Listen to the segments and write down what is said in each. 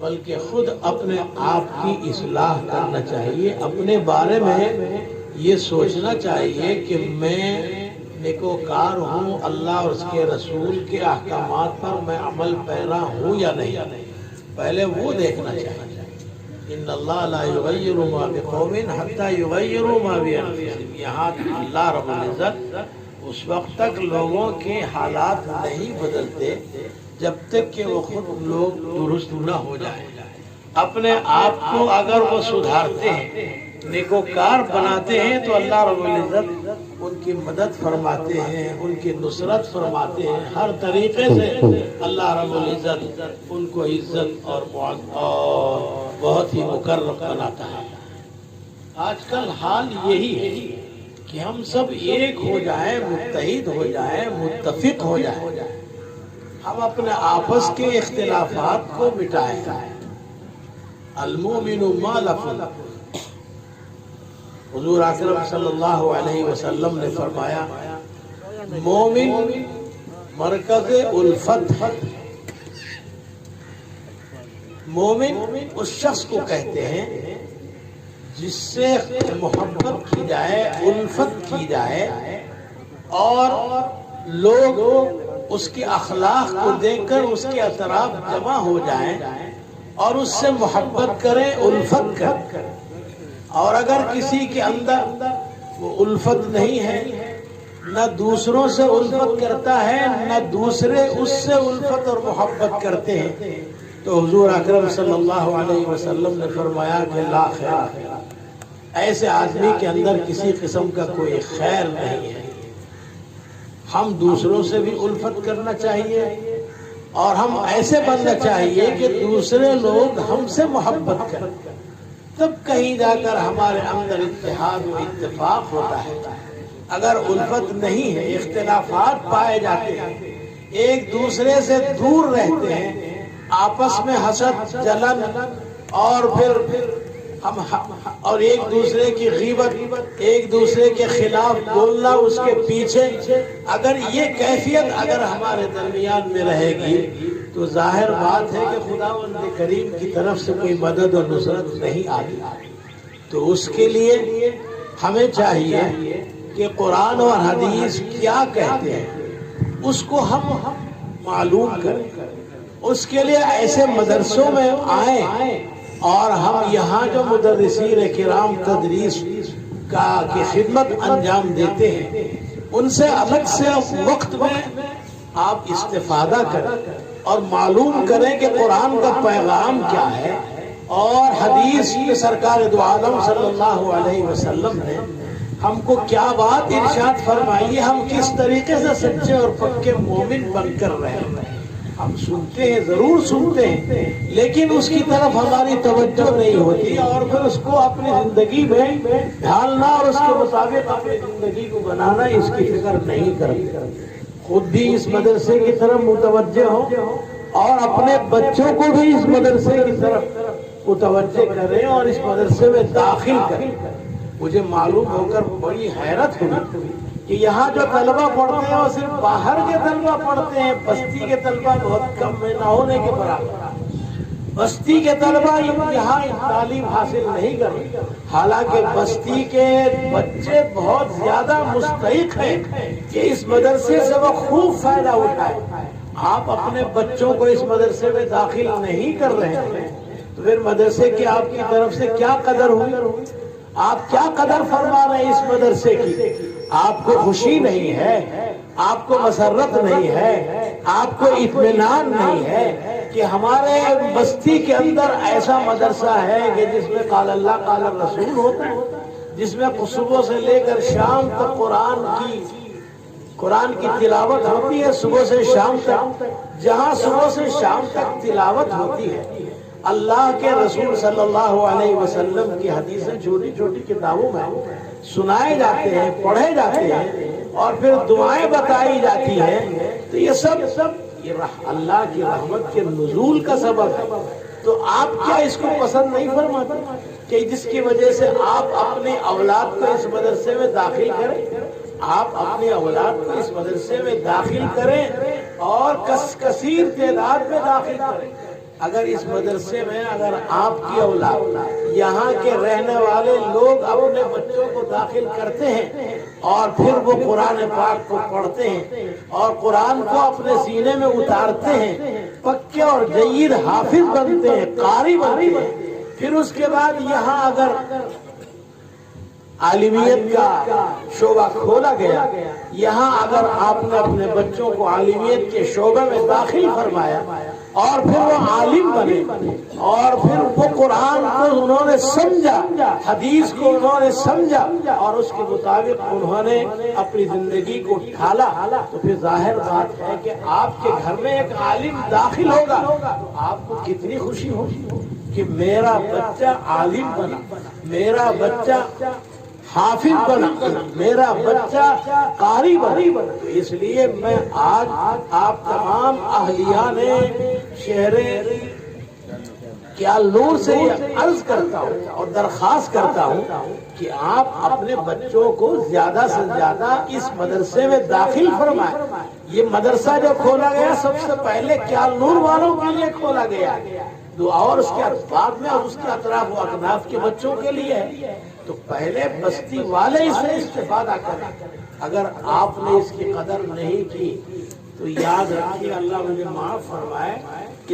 بلکہ خود اپنے آپ کی اصلاح کرنا چاہیے. اپنے بارے میں یہ سوچنا چاہیے کہ میں نیکوکار ہوں، اللہ اور اس کے رسول کے احکامات پر میں عمل پیرا ہوں یا نہیں. پہلے وہ دیکھنا چاہیے. ان اللہ لا یغیر ما بقوم حتی یغیروا ما بانفسہم. یہاں اللہ رب العزت اس وقت تک لوگوں کے حالات نہیں بدلتے جب تک کہ وہ خود لوگ درست نہ ہو جائیں. اپنے آپ کو اگر وہ سدھارتے ہیں، نیکوکار بناتے ہیں، تو اللہ رب العزت ان کی مدد فرماتے ہیں، ان کی نصرت فرماتے ہیں. ہر طریقے سے اللہ رب العزت ان کو عزت اور بہت ہی مکرم بناتا ہے. آج کل حال یہی ہے کہ ہم سب ایک ہو جائیں، متحد ہو جائیں، متفق ہو جائیں، ہم اپنے آپس کے اختلافات کو مٹائیں. المؤمن ما لفظ. حضور اکرم صلی اللہ علیہ وسلم نے فرمایا مومن مرکز الفت ہے. مومن اس شخص کو کہتے ہیں جس سے محبت کی جائے، الفت کی جائے، اور لوگ اس کے اخلاق کو دیکھ کر اس کے اطراف جمع ہو جائیں اور اس سے محبت کریں، الفت کریں. اور اگر کسی کے اندر وہ الفت نہیں ہے، نہ دوسروں سے الفت کرتا ہے، نہ دوسرے اس سے الفت اور محبت کرتے ہیں، تو حضور اکرم صلی اللہ علیہ وسلم نے فرمایا کہ لا خیر. ایسے آدمی کے اندر کسی قسم کا کوئی خیر نہیں ہے. ہم دوسروں سے بھی الفت کرنا چاہیے اور ہم ایسے بننا چاہیے کہ دوسرے لوگ ہم سے محبت کریں. تب کہیں جا کر ہمارے اندر اتحاد و اتفاق ہوتا ہے. اگر الفت نہیں ہے، اختلافات پائے جاتے ہیں، ایک دوسرے سے دور رہتے ہیں، آپس میں حسد، جلن اور پھر ہم اور ایک دوسرے کی غیبت، ایک دوسرے کے خلاف بولنا، اس کے پیچھے، اگر یہ کیفیت اگر ہمارے درمیان میں رہے گی تو ظاہر بات ہے کہ خداوند کریم کی طرف سے کوئی مدد اور نصرت نہیں آتی. تو اس کے لیے ہمیں چاہیے کہ قرآن اور حدیث کیا کہتے ہیں اس کو ہم معلوم کریں. اس کے لیے ایسے مدرسوں میں آئیں اور ہم یہاں جو مدرسین کرام تدریس کی خدمت انجام دیتے ہیں ان سے الگ سے وقت میں آپ استفادہ کریں اور معلوم کریں کہ قرآن کا پیغام کیا ہے اور حدیث کے سرکار دو عالم صلی اللہ علیہ وسلم نے ہم کو کیا بات ارشاد فرمائی ہے. ہم کس طریقے سے سچے اور پکے مومن بن کر رہے ہیں. ہم سنتے ہیں، ضرور سنتے ہیں، لیکن اس کی طرف ہماری توجہ نہیں ہوتی اور پھر اس کو اپنی زندگی میں ڈھالنا اور اس کے مطابق اپنی زندگی کو بنانا اس کی فکر نہیں کرتے. خود بھی اس مدرسے کی طرف متوجہ ہوں اور اپنے بچوں کو بھی اس مدرسے کی طرف متوجہ کریں اور اس مدرسے میں داخل کریں. مجھے معلوم ہو کر بڑی حیرت ہوئی کہ یہاں جو طلبہ پڑھتے ہیں وہ صرف باہر کے طلبہ پڑھتے ہیں، بستی کے طلبہ بہت کم میں نہ ہونے کے برابر. بستی کے طلبہ یہاں تعلیم حاصل نہیں کرتے، حالانکہ بستی کے بچے بہت زیادہ مستحق ہیں کہ اس مدرسے سے وہ خوب فائدہ اٹھائے. آپ اپنے بچوں کو اس مدرسے میں داخل نہیں کر رہے ہیں تو پھر مدرسے کی آپ کی طرف سے کیا قدر ہوئی؟ آپ کیا قدر فرما رہے ہیں اس مدرسے کی؟ آپ کو خوشی نہیں ہے، آپ کو مسرت نہیں ہے، آپ کو اطمینان نہیں ہے کہ ہمارے بستی کے اندر ایسا مدرسہ ہے کہ جس میں قال اللہ قال الرسول ہوتا ہے، جس میں صبح سے لے کر شام تک قرآن کی تلاوت ہوتی ہے، صبح سے شام تک. جہاں صبح سے شام تک تلاوت ہوتی ہے، اللہ کے رسول صلی اللہ علیہ وسلم کی حدیثیں چھوٹی چھوٹی کتابوں میں سنائے جاتے ہیں، پڑھے جاتے ہیں اور پھر دعائیں بتائی جاتی ہیں، تو یہ سب اللہ کی رحمت کے نزول کا سبب ہے. تو آپ کیا اس کو پسند نہیں فرماتے کہ جس کی وجہ سے آپ اپنی اولاد کو اس مدرسے میں داخل کریں؟ آپ اپنی اولاد کو اس مدرسے میں داخل کریں اور کثیر تعداد میں داخل کریں. اگر اس مدرسے میں اگر آپ کی اولاد یہاں کے رہنے والے لوگ اپنے بچوں کو داخل کرتے ہیں اور پھر وہ قرآن پاک کو پڑھتے ہیں اور قرآن کو اپنے سینے میں اتارتے ہیں، پکے اور جید حافظ بنتے ہیں، قاری بنتے ہیں، پھر اس کے بعد یہاں اگر عالمیت کا شعبہ کھولا گیا، یہاں اگر آپ نے اپنے بچوں کو عالمیت کے شعبے میں داخل فرمایا اور پھر وہ عالم بنے اور پھر وہ قرآن کو انہوں نے سمجھا، حدیث کو انہوں نے سمجھا اور اس کے مطابق انہوں نے اپنی زندگی کو ڈھالا، تو پھر ظاہر بات ہے کہ آپ کے گھر میں ایک عالم داخل ہوگا تو آپ کو کتنی خوشی ہوگی کہ میرا بچہ عالم بنا، میرا بچہ حافظ بنا، میرا بچہ قاری بنا۔ تو اس لیے میں آج آپ تمام اہلیان شہر کیالنور سے عرض کرتا ہوں اور درخواست کرتا ہوں کہ آپ اپنے بچوں کو زیادہ سے زیادہ اس مدرسے میں داخل فرمائیں۔ یہ مدرسہ جو کھولا گیا سب سے پہلے کیالنور والوں کے لیے کھولا گیا، اور اس کے بعد میں اس کے اطراف و اکناف کے بچوں کے لیے ہے، تو پہلے بستی والے اس سے استفادہ کریں۔ اگر آپ نے اس کی قدر نہیں کی تو یاد رکھیے، اللہ مجھے معاف فرمائے،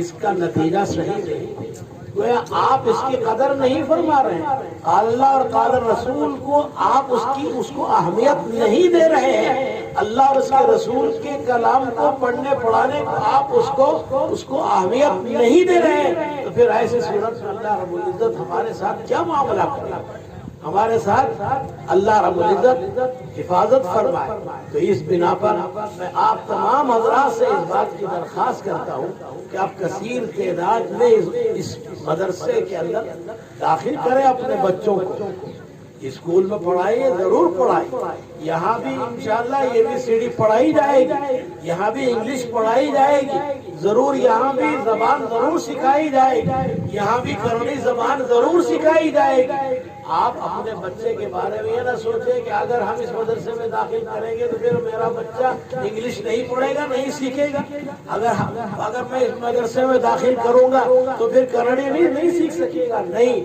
اس کا نتیجہ صحیح نہیں۔ گویا آپ اس کی قدر نہیں فرما رہے ہیں، اللہ اور قال رسول کو آپ اس کو اہمیت نہیں دے رہے ہیں، اللہ اور اس کے رسول کے کلام کو پڑھنے پڑھانے کو آپ اس کو اہمیت نہیں دے رہے ہیں، تو پھر ایسے صورت میں اللہ رب العزت ہمارے ساتھ کیا معاملہ کرے گا؟ ہمارے ساتھ اللہ رب العزت حفاظت فرمائے۔ تو اس بنا پر میں آپ تمام حضرات سے اس بات کی درخواست کرتا ہوں کہ آپ کثیر تعداد میں اس مدرسے کے اندر داخل کریں اپنے بچوں کو، اسکول میں پڑھائیے، ضرور پڑھائیے، یہاں بھی انشاءاللہ ABCD پڑھائی جائے گی، یہاں بھی انگلش پڑھائی جائے گی، ضرور یہاں بھی زبان ضرور سکھائی جائے گی، یہاں بھی کرنی زبان ضرور سکھائی جائے گی۔ آپ اپنے بچے کے بارے میں یہ نہ سوچیں کہ اگر ہم اس مدرسے میں داخل کریں گے تو پھر میرا بچہ انگلش نہیں پڑھے گا، نہیں سیکھے گا، اگر میں اس مدرسے میں داخل کروں گا تو پھر کرنی بھی نہیں سیکھ سکے گا۔ نہیں،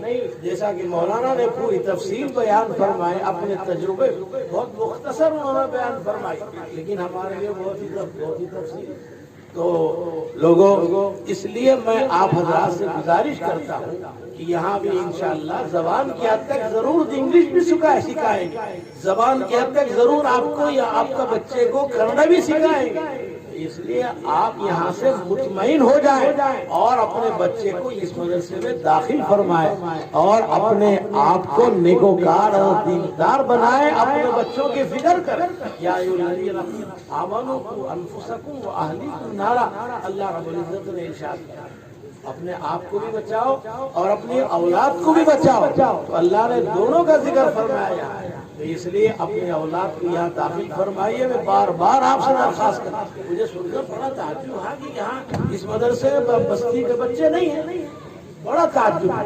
جیسا کہ مولانا نے پوری تفصیل بیان فرمائے، اپنے تجربے بہت مختصر انہوں نے بیان فرمائی، لیکن ہمارے لیے بہت ہی تفصیل۔ تو لوگوں، اس لیے میں آپ حضرات سے گزارش کرتا ہوں کہ یہاں بھی انشاءاللہ زبان کی حد تک ضرور انگلش بھی سکھائیں گے، زبان کی حد تک ضرور آپ کو یا آپ کا بچے کو کنڑا بھی سکھائیں گے۔ اس لیے آپ یہاں سے مطمئن ہو جائیں اور اپنے بچے کو اس مدرسے میں داخل فرمائیں اور اپنے آپ کو نیکوکار اور دیندار بنائیں، اپنے بچوں کی فکر کریں۔ یا الذین آمنوا قوا انفسکم واہلیکم نارا، اللہ رب العزت نے ارشاد کیا اپنے آپ کو بھی بچاؤ اور اپنی اولاد کو بھی بچاؤ، تو اللہ نے دونوں کا ذکر فرمایا ہے۔ تو اس لیے اپنے اولاد کو یہاں داخل فرمائیے۔ میں بار بار آپ سے درخواست کرتا ہوں، مجھے سن کر بڑا تعجب ہوا کہ یہاں اس مدرسے میں بستی کے بچے نہیں ہیں، بڑا تعجب ہوا۔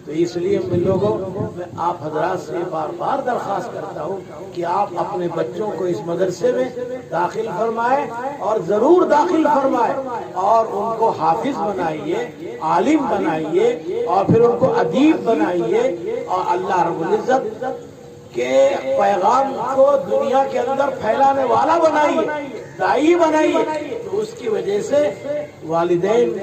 تو اس لیے میں آپ حضرات سے بار بار درخواست کرتا ہوں کہ آپ اپنے بچوں کو اس مدرسے میں داخل فرمائیں اور ضرور داخل فرمائیں اور ان کو حافظ بنائیے، عالم بنائیے اور پھر ان کو ادیب بنائیے اور اللہ رب العزت کے پیغام کو دنیا کے اندر پھیلانے والا بنائیے، داعی بنائیے۔ تو اس کی وجہ سے والدین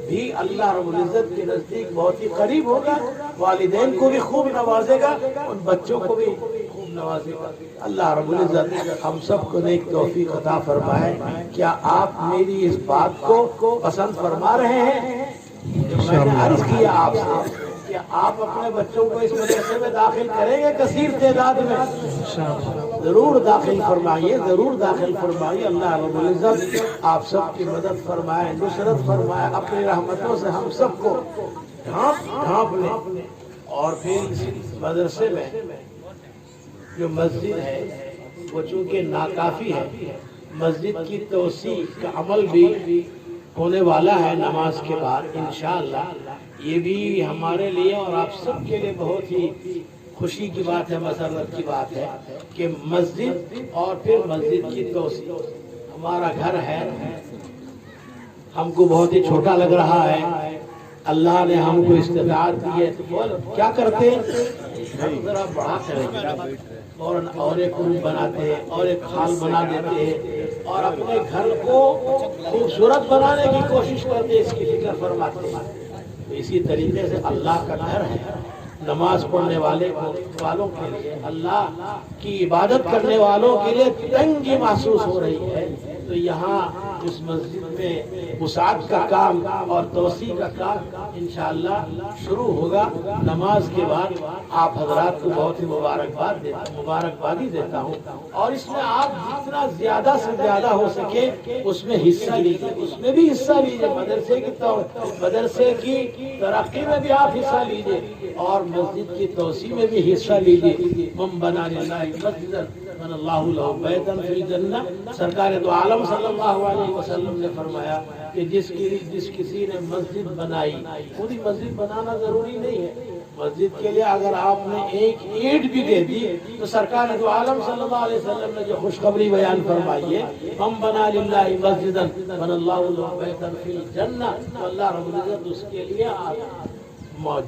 بھی اللہ رب العزت کے نزدیک بہت ہی قریب ہوگا، والدین کو بھی خوب نوازے گا، ان بچوں کو بھی خوب نوازے گا۔ اللہ رب العزت ہم سب کو نیک توفیق عطا فرمائے۔ کیا آپ میری اس بات کو پسند فرما رہے ہیں؟ میں نے عرض کیا آپ سے کہ آپ اپنے بچوں کو اس مدرسے میں داخل کریں گے کثیر تعداد میں، ضرور داخل فرمائیے، ضرور داخل فرمائیے۔ اللہ رب العزت آپ سب کی مدد فرمائے، نصرت فرمائے، اپنی رحمتوں سے ہم سب کو ڈھانپ لیں۔ اور پھر اس مدرسے میں جو مسجد ہے وہ چونکہ ناکافی ہے، مسجد کی توسیع کا عمل بھی ہونے والا ہے نماز کے بعد انشاءاللہ۔ یہ بھی ہمارے لیے اور آپ سب کے لیے بہت ہی خوشی کی بات ہے، مسرت کی بات ہے کہ مسجد اور پھر مسجد کی توسیع۔ ہمارا گھر ہے، ہم کو بہت ہی چھوٹا لگ رہا ہے، اللہ نے ہم کو استطاعت دی ہے تو بول کیا کرتے ہیں ذرا بڑا کریں اور ایک روم بناتے ہیں اور ایک ہال بنا دیتے ہیں اور اپنے گھر کو خوبصورت بنانے کی کوشش کرتے ہیں، اس کی فکر فرماتے ہیں۔ اسی طریقے سے اللہ کا گھر ہے، نماز پڑھنے والوں کے لیے، اللہ کی عبادت کرنے والوں کے لیے تنگی محسوس ہو رہی ہے، تو یہاں اس مسجد میں وسعت کا کام اور توسیع کا کام انشاءاللہ شروع ہوگا۔ نماز کے بعد آپ حضرات کو بہت ہی مبارکبادی دیتا ہوں، اور اس میں آپ جتنا زیادہ سے زیادہ ہو سکے اس میں حصہ لیجیے، اس میں بھی حصہ لیجیے، مدرسے کی ترقی میں بھی آپ حصہ لیجیے اور مسجد کی توسیع میں بھی حصہ لیجیے۔ من بنا للہ مسجدا بنى اللہ له بیتا فی الجنہ، سرکار دو عالم صلی اللہ علیہ وسلم نے فرمایا کہ جس کسی نے مسجد بنائی، پوری مسجد بنانا ضروری نہیں ہے، مسجد کے لیے اگر آپ نے ایک اینٹ بھی دے دی تو سرکار دو عالم صلی اللہ علیہ وسلم نے جو خوشخبری بیان فرمائی ہے، من بنا للہ مسجدا بنى اللہ له بیتا فی الجنہ، تو اللہ رب العزت اس کے لیے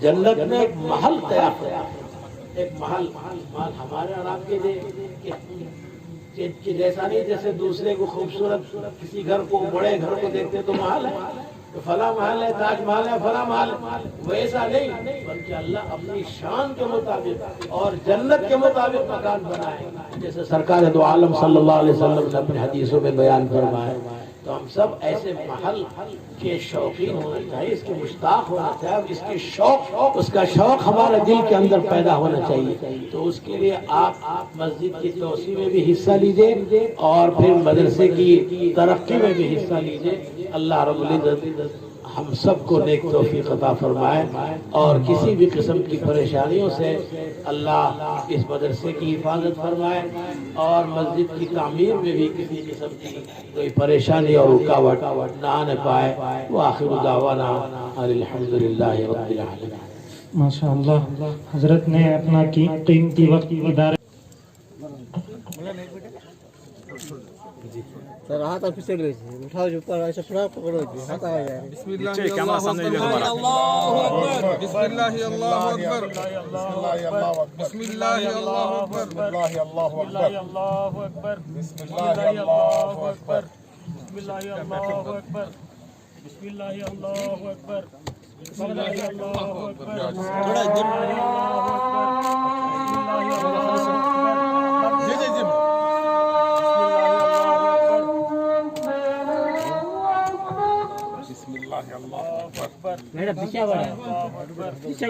جنت میں ایک محل تیار کرتا ہے، ایک محل ہمارے اور آپ کے لیے جیسا نہیں جیسے دوسرے کو خوبصورت کسی گھر کو بڑے گھر کو دیکھتے تو محل ہے، تو فلاں محل ہے، تاج محل ہے، فلاں محل، ویسا نہیں، بلکہ اللہ اپنی شان کے مطابق اور جنت کے مطابق مکان بنائے، جیسے سرکار دو عالم صلی اللہ علیہ وسلم نے اپنی حدیثوں میں بیان فرمایا۔ تو ہم سب ایسے محل کے شوقین ہونا چاہیے، اس کے مشتاق ہونا چاہیے، اس کا شوق ہمارے دل کے اندر پیدا ہونا چاہیے۔ تو اس کے لیے آپ مسجد کی توسیع میں بھی حصہ لیجئے اور پھر مدرسے کی ترقی میں بھی حصہ لیجئے۔ اللہ رب العزت ہم سب کو نیک توفیق عطا فرمائے اور کسی بھی قسم کی پریشانیوں سے اللہ اس مدرسے کی حفاظت فرمائے اور مسجد کی تعمیر میں بھی کسی قسم کی کوئی پریشانی اور رکاوٹ نہ آنے پائے۔ وآخر دعوانا الحمدللہ رب العالمین۔ ماشاءاللہ حضرت نے اپنا قیمتی وقت ادارے سر ہاتھ آپ پیچھے لے جائیے، اٹھاؤ جو اوپر ایسے پڑا پکڑو جی، ہاتھ آ جائے۔ بسم اللہ اللہ اکبر، بسم اللہ اللہ اکبر، بسم اللہ اللہ اکبر، بسم اللہ اللہ اکبر، بسم اللہ اللہ اکبر، بسم اللہ اللہ اکبر، بسم اللہ اللہ اکبر، بسم اللہ اللہ اکبر، تھوڑا ادھر جی جی جی میرا پیچھے بڑھا، پیچھے